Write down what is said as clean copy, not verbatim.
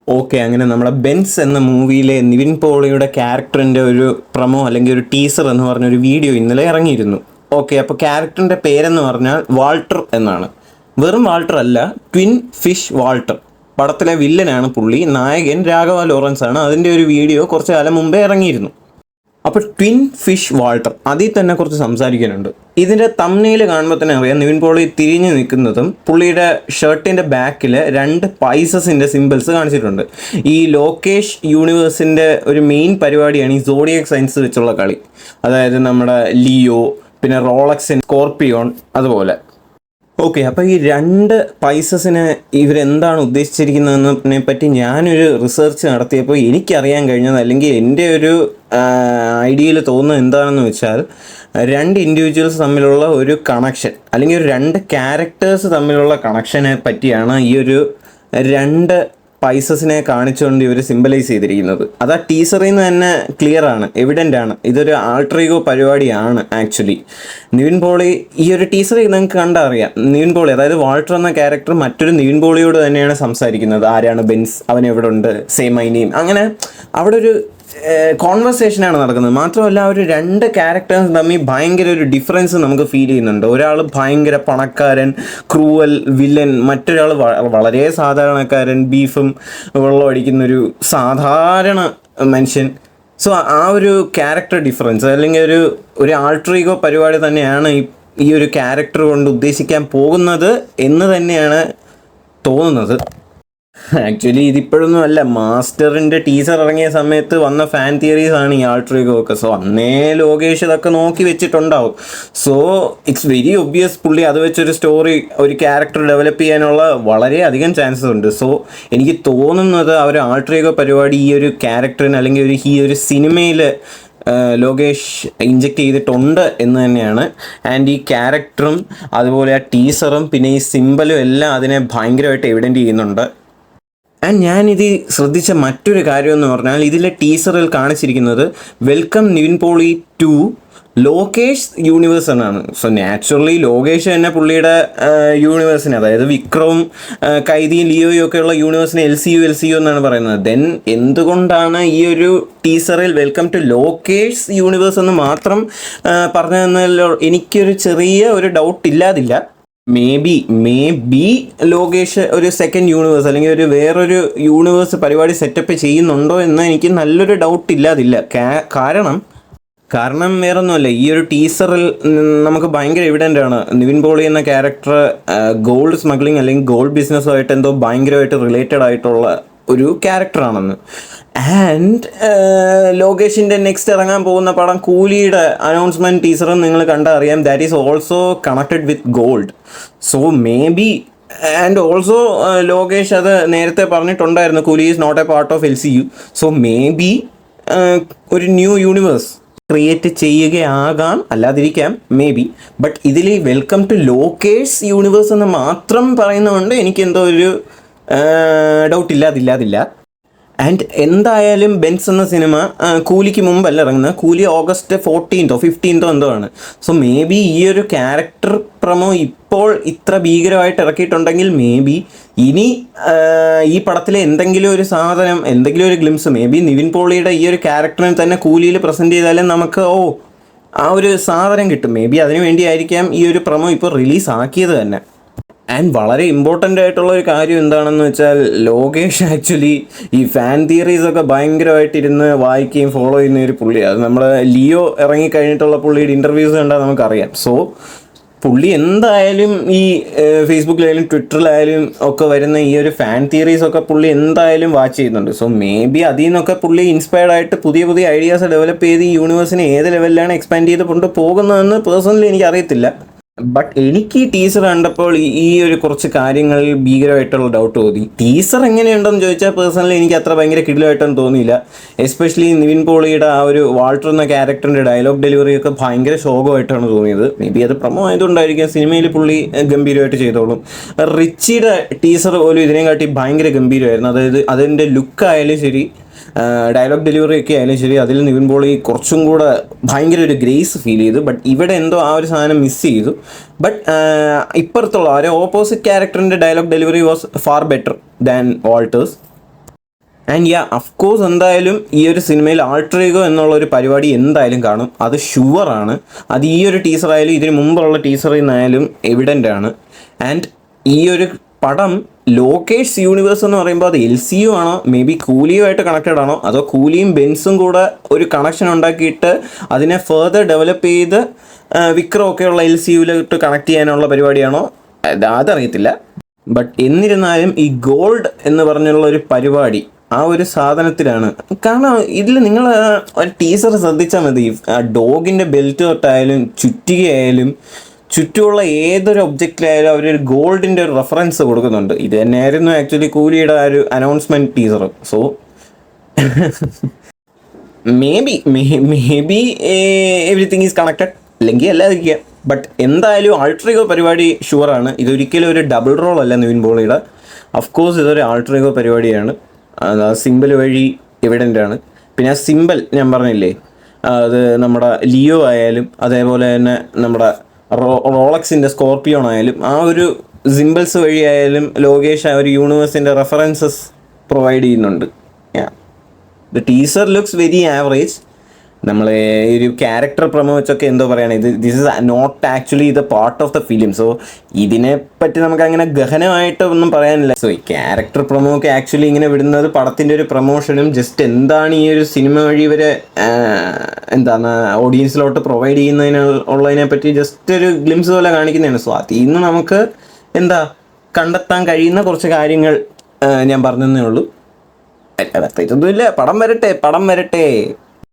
Okay, അങ്ങനെ നമ്മുടെ Benz എന്ന മൂവിയിലെ നിവിൻ പോളിയുടെ ക്യാരക്ടറിൻ്റെ ഒരു പ്രമോ അല്ലെങ്കിൽ ഒരു ടീസർ എന്ന് പറഞ്ഞൊരു വീഡിയോ ഇന്നലെ ഇറങ്ങിയിരുന്നു. ഓക്കെ, അപ്പോൾ ക്യാരക്ടറിൻ്റെ പേരെന്ന് പറഞ്ഞാൽ വാൾട്ടർ എന്നാണ്. വെറും വാൾട്ടർ അല്ല, ട്വിൻ ഫിഷ് വാൾട്ടർ. പടത്തിലെ വില്ലനാണ് പുള്ളി. നായകൻ രാഘവ ലോറൻസ് ആണ്. അതിൻ്റെ ഒരു വീഡിയോ കുറച്ച് കാലം മുമ്പേ ഇറങ്ങിയിരുന്നു. അപ്പോൾ ട്വിൻ ഫിഷ് വാൾട്ടർ, അതിൽ തന്നെ കുറച്ച് സംസാരിക്കാനുണ്ട്. ഇതിൻ്റെ തംബ്നെയിൽ കാണുമ്പോൾ തന്നെ അറിയാം നിവിൻ പോളി തിരിഞ്ഞു നിൽക്കുന്നതും പുള്ളിയുടെ ഷർട്ടിൻ്റെ ബാക്കിൽ 2 പൈസസിൻ്റെ സിമ്പിൾസ് കാണിച്ചിട്ടുണ്ട്. ഈ ലോകേഷ് യൂണിവേഴ്സിൻ്റെ ഒരു മെയിൻ പരിപാടിയാണ് ഈ സോഡിയക് സയൻസ് വെച്ചുള്ള കളി. അതായത് നമ്മുടെ ലിയോ, പിന്നെ റോളക്സ്, സ്കോർപിയോൺ, അതുപോലെ. ഓക്കെ, അപ്പോൾ ഈ 2 പൈസസിനെ ഇവരെന്താണ് ഉദ്ദേശിച്ചിരിക്കുന്നതിനെ പറ്റി ഞാനൊരു റിസർച്ച് നടത്തിയപ്പോൾ എനിക്കറിയാൻ കഴിഞ്ഞത്, അല്ലെങ്കിൽ എൻ്റെ ഒരു ഐഡിയയിൽ തോന്നുന്നത് എന്താണെന്ന് വെച്ചാൽ, 2 ഇൻഡിവിജ്വൽസ് തമ്മിലുള്ള ഒരു കണക്ഷൻ, അല്ലെങ്കിൽ ഒരു 2 ക്യാരക്ടേഴ്സ് തമ്മിലുള്ള കണക്ഷനെ പറ്റിയാണ് ഈ ഒരു 2 പൈസസിനെ കാണിച്ചുകൊണ്ട് ഇവർ സിംബലൈസ് ചെയ്തിരിക്കുന്നത്. അത് ആ ടീസറിൽ നിന്ന് തന്നെ ക്ലിയർ ആണ്, എവിഡൻ്റ് ആണ്. ഇതൊരു ആൾട്ടർ ഈഗോ പരിപാടിയാണ് ആക്ച്വലി. നിവിൻ പോളി ഈ ഒരു ടീസറിൽ നിങ്ങൾക്ക് കണ്ടറിയാം, നിവിൻ പോളി അതായത് വാൾട്ടർ എന്ന ക്യാരക്ടർ മറ്റൊരു നിവിൻ പോളിയോട് തന്നെയാണ് സംസാരിക്കുന്നത്. ആരാണ് ബെൻസ്, അവൻ എവിടെ ഉണ്ട്, സേ മൈ നെയിം, അങ്ങനെ അവിടെ ഒരു കോൺവെർസേഷനാണ് നടക്കുന്നത്. മാത്രമല്ല അവർ 2 ക്യാരക്ടേഴ്സ് തമ്മിൽ ഭയങ്കര ഒരു ഡിഫറൻസ് നമുക്ക് ഫീൽ ചെയ്യുന്നുണ്ട്. ഒരാൾ ഭയങ്കര പണക്കാരൻ, ക്രൂവൽ വില്ലൻ, മറ്റൊരാൾ വളരെ സാധാരണക്കാരൻ, ബീഫും വെള്ളം അടിക്കുന്നൊരു സാധാരണ മനുഷ്യൻ. സോ ആ ഒരു ക്യാരക്ടർ ഡിഫറൻസ് അല്ലെങ്കിൽ ഒരു ആൾട്ടർ ഈഗോ പരിപാടി തന്നെയാണ് ഈ ഒരു ക്യാരക്ടർ കൊണ്ട് ഉദ്ദേശിക്കാൻ പോകുന്നത് എന്ന് തന്നെയാണ് തോന്നുന്നത്. ആക്ച്വലി ഇതിപ്പോഴൊന്നും അല്ല, മാസ്റ്ററിൻ്റെ ടീസർ ഇറങ്ങിയ സമയത്ത് വന്ന ഫാൻ തിയറീസ് ആണ് ഈ ആൾട്ടർ ഈഗോ ഒക്കെ. സോ അന്നേ ലോകേഷ് ഇതൊക്കെ നോക്കി വെച്ചിട്ടുണ്ടാവും. സോ ഇറ്റ്സ് വെരി ഒബ്വിയസ് പുള്ളി അത് വെച്ചൊരു സ്റ്റോറി, ഒരു ക്യാരക്ടർ ഡെവലപ്പ് ചെയ്യാനുള്ള വളരെ അധികം ചാൻസസ് ഉണ്ട്. സോ എനിക്ക് തോന്നുന്നത് ആ ഒരു ആൾട്ടർ ഈഗോ പരിപാടി ഈ ഒരു ക്യാരക്ടറിന് അല്ലെങ്കിൽ ഈ ഒരു സിനിമയിൽ ലോകേഷ് ഇഞ്ചെക്ട് ചെയ്തിട്ടുണ്ട് എന്ന് തന്നെയാണ്. ആൻഡ് ഈ ക്യാരക്ടറും അതുപോലെ ആ ടീസറും പിന്നെ ഈ സിമ്പലും എല്ലാം അതിനെ ഭയങ്കരമായിട്ട് എവിഡൻറ്റ് ചെയ്യുന്നുണ്ട്. ആൻഡ് ഞാനിത് ശ്രദ്ധിച്ച മറ്റൊരു കാര്യം എന്ന് പറഞ്ഞാൽ, ഇതിലെ ടീസറിൽ കാണിച്ചിരിക്കുന്നത് welcome Nivin Pauly to Lokesh universe എന്നാണ്. സോ നാച്ചുറലി ലോകേഷ് തന്നെ പുള്ളിയുടെ യൂണിവേഴ്സിനെ, അതായത് വിക്രവും കൈദിയും ലിയോയും ഒക്കെയുള്ള യൂണിവേഴ്സിനെ എൽ സി യു എന്നാണ് പറയുന്നത്. ദെൻ എന്തുകൊണ്ടാണ് ഈ ഒരു ടീസറിൽ വെൽക്കം ടു ലോകേഷ് യൂണിവേഴ്സ് എന്ന് മാത്രം പറഞ്ഞതെന്നതിൽ എനിക്കൊരു ചെറിയ ഒരു ഡൗട്ട് ഇല്ലാതില്ല. മേ ബി ലോകേഷ് ഒരു സെക്കൻഡ് യൂണിവേഴ്സ് അല്ലെങ്കിൽ ഒരു വേറൊരു യൂണിവേഴ്സ് പരിപാടി സെറ്റപ്പ് ചെയ്യുന്നുണ്ടോ എന്ന് എനിക്ക് നല്ലൊരു ഡൗട്ട് ഇല്ലാതില്ല. കാരണം വേറൊന്നുമല്ല, ഈ ഒരു ടീസറിൽ നമുക്ക് ഭയങ്കര എവിഡൻ്റ് ആണ് നിവിൻ പോളി എന്ന ക്യാരക്ടർ ഗോൾഡ് സ്മഗ്ലിംഗ് അല്ലെങ്കിൽ ഗോൾഡ് ബിസിനസ്സുമായിട്ട് എന്തോ ഭയങ്കരമായിട്ട് റിലേറ്റഡ് ആയിട്ടുള്ള ഒരു ക്യാരക്ടറാണെന്ന്. ആൻഡ് ലോകേഷിൻ്റെ നെക്സ്റ്റ് ഇറങ്ങാൻ പോകുന്ന പടം കൂലിയുടെ അനൗൺസ്മെൻറ്റ് ടീസറും നിങ്ങൾ കണ്ടറിയാം. That is also connected with gold. So maybe and also Lokesh അത് നേരത്തെ പറഞ്ഞിട്ടുണ്ടായിരുന്നു, Coolie is not a part of LCU. So maybe ഒരു ന്യൂ യൂണിവേഴ്സ് ക്രിയേറ്റ് ചെയ്യുകയാകാം, അല്ലാതിരിക്കാം മേ ബി. ബട്ട് ഇതിൽ വെൽക്കം ടു ലോകേഷ് യൂണിവേഴ്സ് എന്ന് മാത്രം പറയുന്നതുകൊണ്ട് എനിക്കെന്തോ ഒരു ഡൗട്ട് ഇല്ലാതില്ല. ആൻഡ് എന്തായാലും ബെൻസ് എന്ന സിനിമ കൂലിക്ക് മുമ്പല്ല ഇറങ്ങുന്നത്. കൂലി ഓഗസ്റ്റ് 14 15 എന്തോ ആണ്. സോ മേ ബി ഈ ഒരു ക്യാരക്ടർ പ്രമോ ഇപ്പോൾ ഇത്ര ഭീകരമായിട്ട് ഇറക്കിയിട്ടുണ്ടെങ്കിൽ മേ ബി ഇനി ഈ പടത്തിലെ എന്തെങ്കിലും ഒരു സാധനം, എന്തെങ്കിലും ഒരു ഗ്ലിംസ് മേ ബി നിവിൻ പോളിയുടെ ഈ ഒരു ക്യാരക്ടറിനെ തന്നെ കൂലിയിൽ പ്രസൻറ്റ് ചെയ്താലും നമുക്ക് ആ ഒരു സാധനം കിട്ടും. മേ ബി അതിനു വേണ്ടിയായിരിക്കാം ഈ ഒരു പ്രമോ ഇപ്പോൾ റിലീസ് ആക്കിയത് തന്നെ. ആൻഡ് വളരെ ഇമ്പോർട്ടൻ്റ് ആയിട്ടുള്ള ഒരു കാര്യം എന്താണെന്ന് വെച്ചാൽ, ലോകേഷ് ആക്ച്വലി ഈ ഫാൻ തിയറീസൊക്കെ ഭയങ്കരമായിട്ടിരുന്ന് വായിക്കുകയും ഫോളോ ചെയ്യുന്ന ഒരു പുള്ളിയാണ്. അത് നമ്മൾ ലിയോ ഇറങ്ങിക്കഴിഞ്ഞിട്ടുള്ള പുള്ളിയുടെ ഇൻ്റർവ്യൂസ് കണ്ടാൽ നമുക്കറിയാം. സോ പുള്ളി എന്തായാലും ഈ ഫേസ്ബുക്കിലായാലും ട്വിറ്ററിലായാലും ഒക്കെ വരുന്ന ഈ ഒരു ഫാൻ തിയറീസൊക്കെ പുള്ളി എന്തായാലും വാച്ച് ചെയ്യുന്നുണ്ട്. സോ മേ ബി അതിൽ നിന്നൊക്കെ പുള്ളി ഇൻസ്പയർഡ് ആയിട്ട് പുതിയ ഐഡിയാസ് ഡെവലപ്പ് ചെയ്ത് ഈ യൂണിവേഴ്സിനെ ഏത് ലെവലിലാണ് എക്സ്പാൻഡ് ചെയ്ത് കൊണ്ട് പോകുന്നതെന്ന് പേഴ്സണലി എനിക്കറിയത്തില്ല. ബട്ട് എനിക്ക് ഈ ടീസർ കണ്ടപ്പോൾ ഈ ഒരു കുറച്ച് കാര്യങ്ങളിൽ ഭീകരമായിട്ടുള്ള ഡൗട്ട് തോന്നി. ടീസർ എങ്ങനെയുണ്ടെന്ന് ചോദിച്ചാൽ പേഴ്സണലി എനിക്ക് അത്ര ഭയങ്കര കിടിലമായിട്ടൊന്നും തോന്നിയില്ല. എസ്പെഷ്യലി നിവിൻ പോളിയുടെ ആ ഒരു വാൾട്ടർ എന്ന ക്യാരക്ടറിൻ്റെ ഡയലോഗ് ഡെലിവറിയൊക്കെ ഭയങ്കര ശോകമായിട്ടാണ് തോന്നിയത്. മേ ബി അത് പ്രമോ ആയതുകൊണ്ടായിരിക്കും. സിനിമയിൽ പുള്ളി ഗംഭീരമായിട്ട് ചെയ്തോളും. റിച്ചിയുടെ ടീസർ പോലും ഇതിനെക്കാട്ടി ഭയങ്കര ഗംഭീരമായിരുന്നു. അതായത് അതിൻ്റെ ലുക്കായാലും ശരി, ഡയലോഗ് ഡെലിവറി ഒക്കെ ആയാലും ശരി, അതിൽ നിവിൻ പോളി കുറച്ചും കൂടെ ഭയങ്കര ഒരു ഗ്രേസ് ഫീൽ ചെയ്തു. ബട്ട് ഇവിടെ എന്തോ ആ ഒരു സാധനം മിസ് ചെയ്തു. ബട്ട് ഇപ്പുറത്തുള്ള ഒരു ഓപ്പോസിറ്റ് ക്യാരക്ടറിൻ്റെ dialogue delivery was far better than Walter's. And yeah of course എന്തായാലും ഈ ഒരു സിനിമയിൽ ആൾട്ടർ ഈഗോ എന്നുള്ള ഒരു പരിപാടി എന്തായാലും കാണും, അത് ഷുവറാണ്. അത് ഈ ഒരു ടീസറായാലും ഇതിന് മുമ്പുള്ള ടീസറിൽ നിന്നായാലും എവിഡൻ്റ് ആണ്. ആൻഡ് ഈ ഒരു പടം ലോകേഷ് യൂണിവേഴ്സ് എന്ന് പറയുമ്പോൾ അത് LCU ആണോ, മേ ബി കൂലിയുമായിട്ട് കണക്റ്റഡ് ആണോ, അതോ കൂലിയും ബെൻസും കൂടെ ഒരു കണക്ഷൻ ഉണ്ടാക്കിയിട്ട് അതിനെ ഫെർദർ ഡെവലപ്പ് ചെയ്ത് വിക്രം ഒക്കെയുള്ള LCUവിലോട്ട് കണക്ട് ചെയ്യാനുള്ള പരിപാടിയാണോ, അതറിയത്തില്ല. ബട്ട് എന്നിരുന്നാലും ഈ ഗോൾഡ് എന്ന് പറഞ്ഞുള്ള ഒരു പരിപാടി ആ ഒരു സാധനത്തിലാണ്. കാരണം ഇതിൽ നിങ്ങൾ ഒരു ടീസർ ശ്രദ്ധിച്ചാൽ മതി, ആ ഡോഗിൻ്റെ ബെൽറ്റ് തൊട്ടായാലും ചുറ്റികയായാലും ചുറ്റുമുള്ള ഏതൊരു ഒബ്ജക്റ്റിലായാലും അവരൊരു ഗോൾഡിൻ്റെ ഒരു റെഫറൻസ് കൊടുക്കുന്നുണ്ട്. ഇത് തന്നെയായിരുന്നു ആക്ച്വലി കൂലിയുടെ ആ ഒരു announcement teaser. So may be everything is connected, അല്ലെങ്കിൽ അല്ലാതിരിക്കുക. ബട്ട് എന്തായാലും ആൾട്ടർ ഈഗോ പരിപാടി ഷുവറാണ്. ഇതൊരിക്കലും ഒരു ഡബിൾ റോൾ അല്ല നിവിൻ പോളിയുടെ. അഫ്കോഴ്സ് ഇതൊരു ആൾട്ടർ ഈഗോ പരിപാടിയാണ്. സിമ്പിൾ വഴി എവിഡൻ്റ് ആണ്. പിന്നെ ആ സിമ്പിൾ ഞാൻ പറഞ്ഞില്ലേ, അത് നമ്മുടെ ലിയോ ആയാലും അതേപോലെ തന്നെ നമ്മുടെ റോളക്സിൻ്റെ സ്കോർപ്പിയോൺ ആയാലും ആ ഒരു സിമ്പിൾസ് വഴിയായാലും ലോകേഷ് ആ ഒരു യൂണിവേഴ്സിൻ്റെ റെഫറൻസസ് പ്രൊവൈഡ് ചെയ്യുന്നുണ്ട്. The teaser looks very average. നമ്മൾ ഈ ഒരു ക്യാരക്ടർ പ്രൊമോ വെച്ചൊക്കെ എന്തോ പറയുകയാണ്, this is not actually the part of the film. So ഇതിനെപ്പറ്റി നമുക്ക് അങ്ങനെ ഗഹനമായിട്ട് ഒന്നും പറയാനില്ല. സോ ഈ ക്യാരക്ടർ പ്രൊമോ ഒക്കെ ആക്ച്വലി ഇങ്ങനെ വിടുന്നത് പടത്തിൻ്റെ ഒരു പ്രൊമോഷനും ജസ്റ്റ് എന്താണ് ഈ ഒരു സിനിമ വഴി ഇവരെ എന്താണ് ഓഡിയൻസിലോട്ട് പ്രൊവൈഡ് ചെയ്യുന്നതിനുള്ളതിനെ പറ്റി ജസ്റ്റ് ഒരു ഗ്ലിംസ് പോലെ കാണിക്കുന്നതാണ്. സോ അതിൽ നിന്ന് നമുക്ക് കണ്ടെത്താൻ കഴിയുന്ന കുറച്ച് കാര്യങ്ങൾ ഞാൻ പറഞ്ഞതേ ഉള്ളൂ. പ്രത്യേകിച്ചൊന്നുമില്ല. പടം വരട്ടെ.